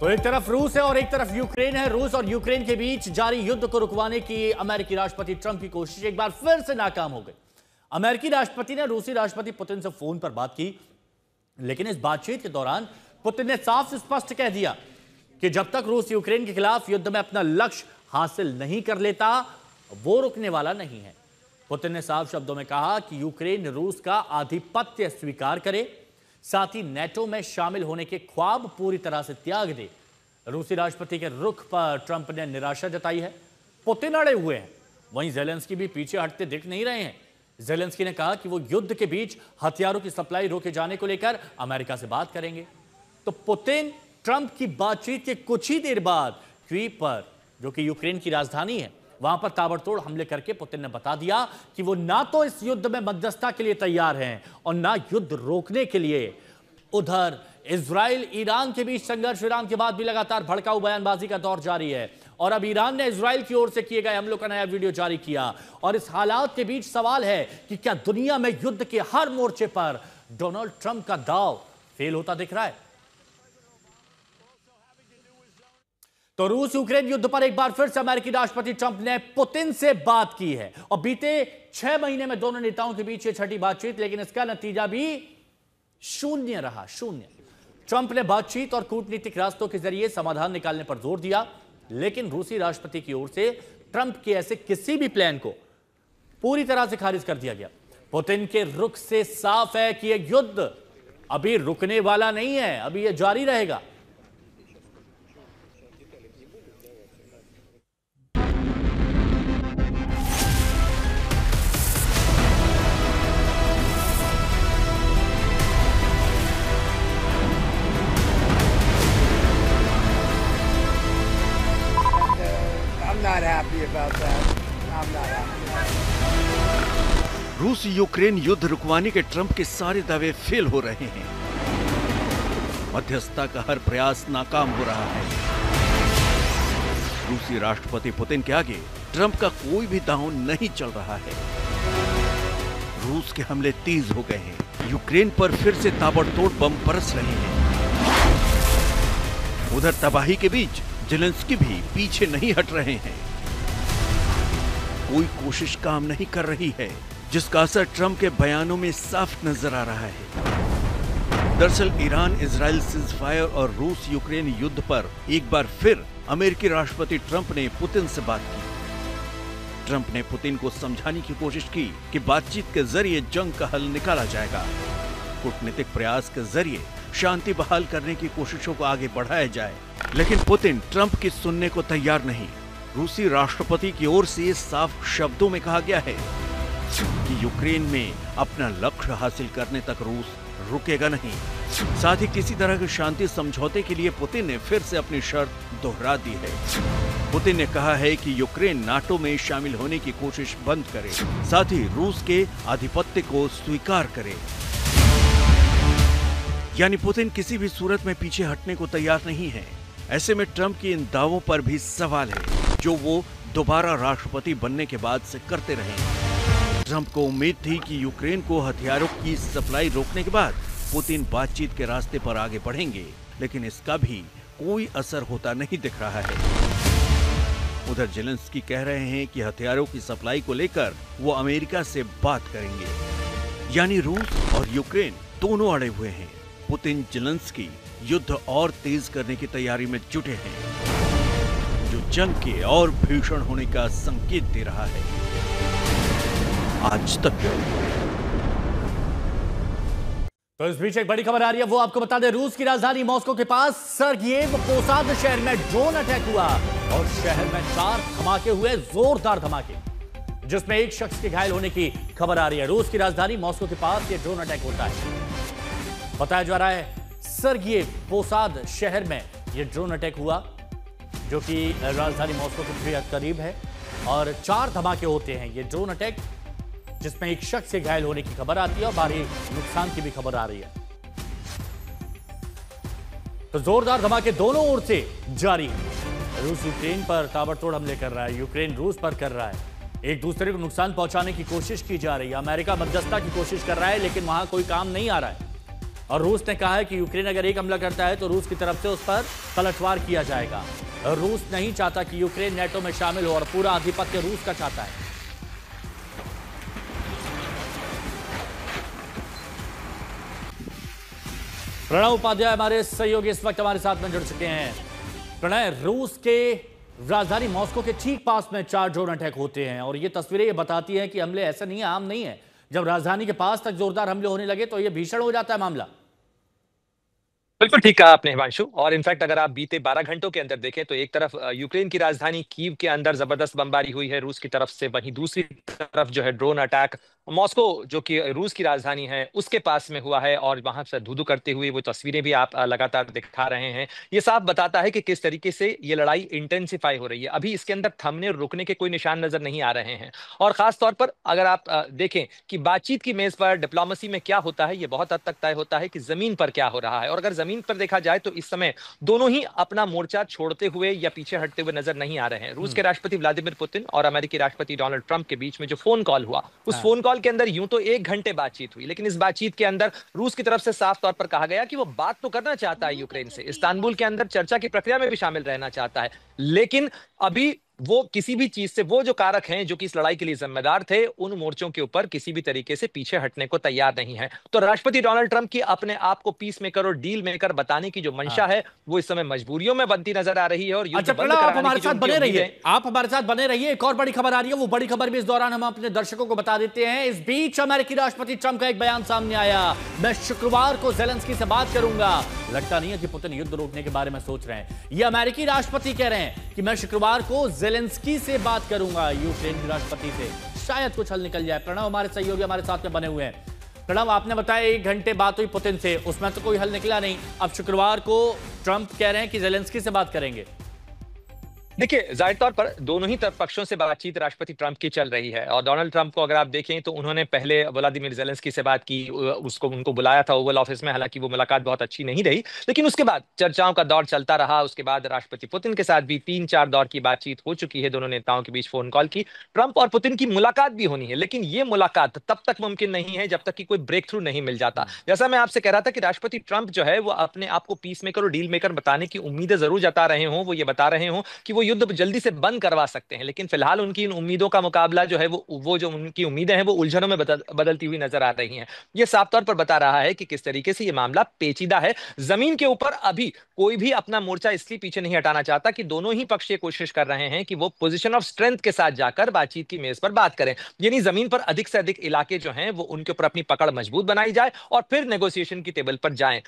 तो एक तरफ रूस है और एक तरफ यूक्रेन है। रूस और यूक्रेन के बीच जारी युद्ध को रुकवाने की अमेरिकी राष्ट्रपति ट्रंप की कोशिश एक बार फिर से नाकाम हो गई। अमेरिकी राष्ट्रपति ने रूसी राष्ट्रपति पुतिन से फोन पर बात की, लेकिन इस बातचीत के दौरान पुतिन ने साफ स्पष्ट कह दिया कि जब तक रूस यूक्रेन के खिलाफ युद्ध में अपना लक्ष्य हासिल नहीं कर लेता, वो रुकने वाला नहीं है। पुतिन ने साफ शब्दों में कहा कि यूक्रेन रूस का आधिपत्य स्वीकार करे, साथ ही नेटो में शामिल होने के ख्वाब पूरी तरह से त्याग दे। रूसी राष्ट्रपति के रुख पर ट्रंप ने निराशा जताई है। पुतिन अड़े हुए हैं, वहीं ज़ेलेंस्की भी पीछे हटते दिख नहीं रहे हैं। ज़ेलेंस्की ने कहा कि वो युद्ध के बीच हथियारों की सप्लाई रोके जाने को लेकर अमेरिका से बात करेंगे। तो पुतिन ट्रंप की बातचीत के कुछ ही देर बाद कीव पर, जो कि यूक्रेन की राजधानी है, वहां पर ताबड़तोड़ हमले करके पुतिन ने बता दिया कि वो ना तो इस युद्ध में मध्यस्थता के लिए तैयार हैं और ना युद्ध रोकने के लिए। उधर इजराइल ईरान के बीच संघर्ष विराम के बाद भी लगातार भड़काऊ बयानबाजी का दौर जारी है और अब ईरान ने इजराइल की ओर से किए गए हमलों का नया वीडियो जारी किया। और इस हालात के बीच सवाल है कि क्या दुनिया में युद्ध के हर मोर्चे पर डोनाल्ड ट्रंप का दांव फेल होता दिख रहा है? तो रूस यूक्रेन युद्ध पर एक बार फिर से अमेरिकी राष्ट्रपति ट्रंप ने पुतिन से बात की है और बीते 6 महीने में दोनों नेताओं के बीच ये छठी बातचीत, लेकिन इसका नतीजा भी शून्य रहा, शून्य। ट्रंप ने बातचीत और कूटनीतिक रास्तों के जरिए समाधान निकालने पर जोर दिया, लेकिन रूसी राष्ट्रपति की ओर से ट्रंप के ऐसे किसी भी प्लान को पूरी तरह से खारिज कर दिया गया। पुतिन के रुख से साफ है कि यह युद्ध अभी रुकने वाला नहीं है, अभी यह जारी रहेगा। Not happy about that. I'm not happy. रूस यूक्रेन युद्ध रुकवाने के ट्रंप के सारे दावे फेल हो रहे हैं। मध्यस्थता का हर प्रयास नाकाम हो रहा है। रूसी राष्ट्रपति पुतिन के आगे ट्रंप का कोई भी दांव नहीं चल रहा है। रूस के हमले तेज हो गए हैं। यूक्रेन पर फिर से ताबड़तोड़ बम बरस रहे हैं। उधर तबाही के बीच ज़ेलेंस्की भी पीछे नहीं हट रहे हैं। कोई कोशिश काम नहीं कर रही है, जिसका असर ट्रंप के बयानों में साफ नजर आ रहा है। दरअसल ईरान इजराइल सीज़फायर और रूस यूक्रेन युद्ध पर एक बार फिर अमेरिकी राष्ट्रपति ट्रंप ने पुतिन से बात की। ट्रंप ने पुतिन को समझाने की कोशिश की कि बातचीत के जरिए जंग का हल निकाला जाएगा। कूटनीतिक प्रयास के जरिए शांति बहाल करने की कोशिशों को आगे बढ़ाया जाए, लेकिन पुतिन ट्रंप की सुनने को तैयार नहीं। रूसी राष्ट्रपति की ओर से साफ शब्दों में कहा गया है कि यूक्रेन में अपना लक्ष्य हासिल करने तक रूस रुकेगा नहीं। साथ ही किसी तरह के शांति समझौते के लिए पुतिन ने फिर से अपनी शर्त दोहरा दी है। पुतिन ने कहा है कि यूक्रेन नाटो में शामिल होने की कोशिश बंद करे, साथ ही रूस के आधिपत्य को स्वीकार करे। यानी पुतिन किसी भी सूरत में पीछे हटने को तैयार नहीं है। ऐसे में ट्रंप के इन दावों पर भी सवाल है, जो वो दोबारा राष्ट्रपति बनने के बाद से करते रहे। ट्रंप को उम्मीद थी कि यूक्रेन को हथियारों की सप्लाई रोकने के बाद पुतिन बातचीत के रास्ते पर आगे बढ़ेंगे, लेकिन इसका भी कोई असर होता नहीं दिख रहा है। उधर ज़ेलेंस्की कह रहे हैं कि हथियारों की सप्लाई को लेकर वो अमेरिका से बात करेंगे। यानी रूस और यूक्रेन दोनों अड़े हुए हैं। पुतिन ज़ेलेंस्की युद्ध और तेज करने की तैयारी में जुटे हैं, जो जंग के और भीषण होने का संकेत दे रहा है। आज तक तो इस बीच एक बड़ी खबर आ रही है, वो आपको बता दें। रूस की राजधानी मॉस्को के पास सर्गिएव पोसाद शहर में ड्रोन अटैक हुआ और शहर में 4 धमाके हुए, जोरदार धमाके, जिसमें एक शख्स के घायल होने की खबर आ रही है। रूस की राजधानी मॉस्को के पास यह ड्रोन अटैक होता है। बताया जा रहा है सर्गिएव पोसाद शहर में यह ड्रोन अटैक हुआ, जो कि राजधानी मॉस्को के बेहद करीब है, और 4 धमाके होते हैं ये ड्रोन अटैक, जिसमें एक शख्स के घायल होने की खबर आती है और भारी नुकसान की भी खबर आ रही है। तो जोरदार धमाके दोनों ओर से जारी है। रूस यूक्रेन पर ताबड़तोड़ हमले कर रहा है, यूक्रेन रूस पर कर रहा है, एक दूसरे को नुकसान पहुंचाने की कोशिश की जा रही है। अमेरिका मध्यस्थता की कोशिश कर रहा है, लेकिन वहां कोई काम नहीं आ रहा है। और रूस ने कहा है कि यूक्रेन अगर एक हमला करता है तो रूस की तरफ से उस पर पलटवार किया जाएगा। रूस नहीं चाहता कि यूक्रेन नेटो में शामिल हो और पूरा आधिपत्य रूस का चाहता है। प्रणव उपाध्याय हमारे सहयोगी इस वक्त हमारे साथ में जुड़ चुके हैं। प्रणय, रूस के राजधानी मॉस्को के ठीक पास में 4 ड्रोन अटैक होते हैं और ये तस्वीरें ये बताती हैं कि हमले ऐसा नहीं है, आम नहीं है। जब राजधानी के पास तक जोरदार हमले होने लगे तो ये भीषण हो जाता है मामला। बिल्कुल ठीक कहा आपने हिमांशु। और इनफैक्ट अगर आप बीते 12 घंटों के अंदर देखें तो एक तरफ यूक्रेन की राजधानी कीव के अंदर जबरदस्त बमबारी हुई है रूस की तरफ से, वहीं दूसरी तरफ जो है ड्रोन अटैक मॉस्को जो कि रूस की राजधानी है उसके पास में हुआ है और वहां से धू-धू करते हुए वो तस्वीरें भी आप लगातार दिखा रहे हैं। ये साफ बताता है कि किस तरीके से ये लड़ाई इंटेंसिफाई हो रही है। अभी इसके अंदर थमने और रुकने के कोई निशान नजर नहीं आ रहे हैं। और खास तौर पर अगर आप देखें कि बातचीत की मेज पर डिप्लोमेसी में क्या होता है, ये बहुत हद तक तय होता है कि जमीन पर क्या हो रहा है। और अगर जमीन पर देखा जाए तो इस समय दोनों ही अपना मोर्चा छोड़ते हुए या पीछे हटते हुए नजर नहीं आ रहे हैं। रूस के राष्ट्रपति व्लादिमीर पुतिन और अमेरिकी राष्ट्रपति डोनाल्ड ट्रंप के बीच में जो फोन कॉल हुआ, उस फोन कॉल के अंदर यूं तो 1 घंटे बातचीत हुई, लेकिन इस बातचीत के अंदर रूस की तरफ से साफ तौर पर कहा गया कि वो बात तो करना चाहता है यूक्रेन से, इस्तांबुल के अंदर चर्चा की प्रक्रिया में भी शामिल रहना चाहता है, लेकिन अभी वो किसी भी चीज से, वो जो कारक हैं जो कि इस लड़ाई के लिए जिम्मेदार थे, उन मोर्चों के ऊपर किसी भी तरीके से पीछे हटने को तैयार नहीं है। तो राष्ट्रपति डोनाल्ड ट्रंप की अपने आप को पीस मेकर और डील मेकर बताने की जो मंशा है वो इस समय मजबूरियों में बनती नजर आ रही है। और अच्छा प्रणव, आप हमारे साथ बने रहिए, आप हमारे साथ बने रहिए। एक और बड़ी खबर आ रही है, वो बड़ी खबर भी इस दौरान हम अपने दर्शकों को बता देते हैं। इस बीच अमेरिकी राष्ट्रपति ट्रंप का एक बयान सामने आया, मैं शुक्रवार को ज़ेलेंस्की से बात करूंगा। लगता नहीं है कि पुतिन युद्ध रोकने के बारे में सोच रहे हैं। ये अमेरिकी राष्ट्रपति कह रहे हैं कि मैं शुक्रवार को ज़ेलेंस्की से बात करूंगा, यूक्रेन के राष्ट्रपति से, शायद कुछ हल निकल जाए। प्रणव हमारे सहयोगी हमारे साथ में बने हुए हैं। प्रणव, आपने बताया 1 घंटे बात हुई पुतिन से, उसमें तो कोई हल निकला नहीं। अब शुक्रवार को ट्रंप कह रहे हैं कि ज़ेलेंस्की से बात करेंगे। देखिए, जाहिर तौर पर दोनों ही तरफ पक्षों से बातचीत राष्ट्रपति ट्रंप की चल रही है। और डोनाल्ड ट्रंप को अगर आप देखें तो उन्होंने पहले व्लादिमीर ज़ेलेंस्की से बात की, उनको बुलाया था ओवल ऑफिस में, हालांकि वो मुलाकात बहुत अच्छी नहीं रही, लेकिन उसके बाद चर्चाओं का दौर चलता रहा। उसके बाद राष्ट्रपति पुतिन के साथ भी 3-4 दौर की बातचीत हो चुकी है, दोनों नेताओं के बीच फोन कॉल की। ट्रंप और पुतिन की मुलाकात भी होनी है, लेकिन ये मुलाकात तब तक मुमकिन नहीं है जब तक कि कोई ब्रेक थ्रू नहीं मिल जाता। जैसा मैं आपसे कह रहा था कि राष्ट्रपति ट्रंप जो है वो अपने आप को पीस मेकर और डील मेकर बताने की उम्मीदें जरूर जता रहे हों, वो ये बता रहे हों कि वो युद्ध जल्दी से बंद करवा सकते हैं, लेकिन फिलहाल उनकी इन उम्मीदों का मुकाबला जो है वो जो उनकी उम्मीदें हैं वो उलझनों में बदलती हुई नजर आ रही हैं। ये साफ तौर पर बता रहा है कि किस तरीके से ये मामला पेचीदा है। जमीन के ऊपर अभी कोई भी अपना मोर्चा इसलिए पीछे नहीं हटाना चाहता कि दोनों ही पक्ष ये कोशिश कर रहे हैं कि वो पोजीशन ऑफ स्ट्रेंथ के साथ जाकर बातचीत की मेज पर बात करें, यानी जमीन पर अधिक से अधिक इलाके जो हैं वो उनके ऊपर अपनी पकड़ मजबूत बनाई जाए और फिर नेगोशिएशन की टेबल पर जाएं।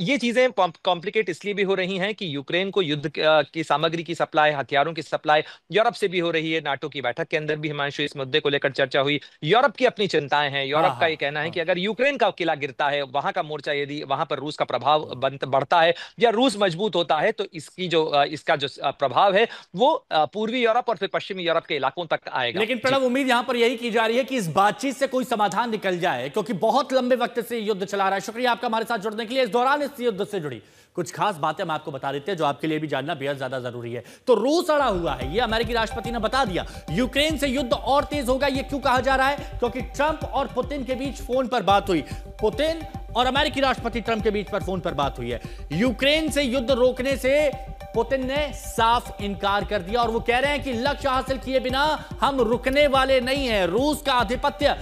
ये चीजें कॉम्प्लिकेट इसलिए भी हो रही हैं कि यूक्रेन को युद्ध की सामग्री की सप्लाई, हथियारों की सप्लाई यूरोप से भी हो रही है। नाटो की बैठक के अंदर भी हिमांशु इस मुद्दे को लेकर चर्चा हुई। यूरोप की अपनी चिंताएं हैं। यूरोप का ये कहना है कि अगर यूक्रेन का किला गिरता है, वहां का मोर्चा, यदि वहां पर रूस का प्रभाव बढ़ता है या रूस मजबूत होता है, तो इसका जो प्रभाव है वो पूर्वी यूरोप और फिर पश्चिमी यूरोप के इलाकों तक आएगा। लेकिन प्रणव, उम्मीद यहां पर यही की जा रही है कि इस बातचीत से कोई समाधान निकल जाए, क्योंकि बहुत लंबे वक्त से युद्ध चला रहा है। शुक्रिया आपका हमारे साथ जुड़ने के लिए। इस दौरान इस युद्ध से जुड़ी कुछ खास बातें हम आपको बता देते हैं जो आपके लिए भी जानना बेहद ज्यादा जरूरी है। तो रूस अड़ा हुआ है, यह अमेरिकी राष्ट्रपति ने बता दिया। यूक्रेन से युद्ध और तेज होगा, यह क्यों कहा जा रहा है? क्योंकि ट्रंप और पुतिन के बीच फोन पर बात हुई। पुतिन और अमेरिकी राष्ट्रपति ट्रंप के बीच पर फोन पर बात हुई है। यूक्रेन से युद्ध रोकने से पुतिन ने साफ इनकार कर दिया और वो कह रहे हैं कि लक्ष्य हासिल किए बिना हम रुकने वाले नहीं हैं। रूस का आधिपत्य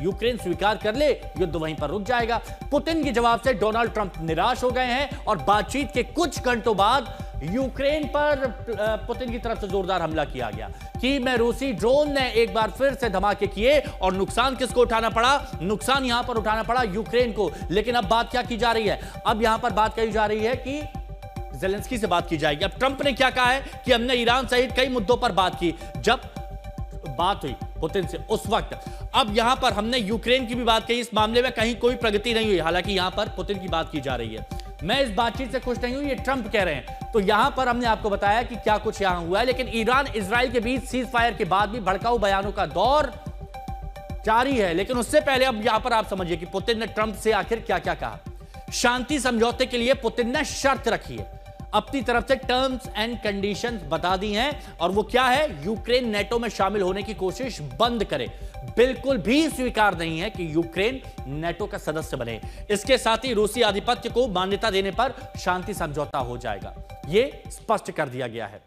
यूक्रेन स्वीकार कर ले, युद्ध वहीं पर रुक जाएगा। पुतिन के जवाब से डोनाल्ड ट्रंप निराश हो गए हैं और बातचीत के कुछ घंटों बाद यूक्रेन पर पुतिन की तरफ से जोरदार हमला किया गया कि में रूसी ड्रोन ने एक बार फिर से धमाके किए और नुकसान किसको उठाना पड़ा? नुकसान यहां पर उठाना पड़ा यूक्रेन को। लेकिन अब बात क्या की जा रही है? अब यहां पर बात कही जा रही है कि ज़ेलेंस्की से बात की जाएगी। अब ट्रंप ने क्या कहा है कि हमने ईरान सहित कई मुद्दों पर बात की। जब बात हुई पुतिन से उस वक्त, अब यहां पर हमने यूक्रेन की भी बात कही। इस मामले में कहीं कोई प्रगति नहीं हुई, हालांकि यहां पर पुतिन की बात की जा रही है। मैं इस बातचीत से खुश नहीं हूं, ये ट्रंप कह रहे हैं। तो यहां पर हमने आपको बताया कि क्या कुछ यहां हुआ है। लेकिन ईरान इजराइल के बीच सीज फायर के बाद भी भड़काऊ बयानों का दौर जारी है। लेकिन उससे पहले अब यहां पर आप समझिए कि पुतिन ने ट्रंप से आखिर क्या क्या कहा। शांति समझौते के लिए पुतिन ने शर्त रखी है। अपनी तरफ से टर्म्स एंड कंडीशंस बता दी हैं और वो क्या है, यूक्रेन नेटो में शामिल होने की कोशिश बंद करे। बिल्कुल भी स्वीकार नहीं है कि यूक्रेन नेटो का सदस्य बने। इसके साथ ही रूसी आधिपत्य को मान्यता देने पर शांति समझौता हो जाएगा, यह स्पष्ट कर दिया गया है।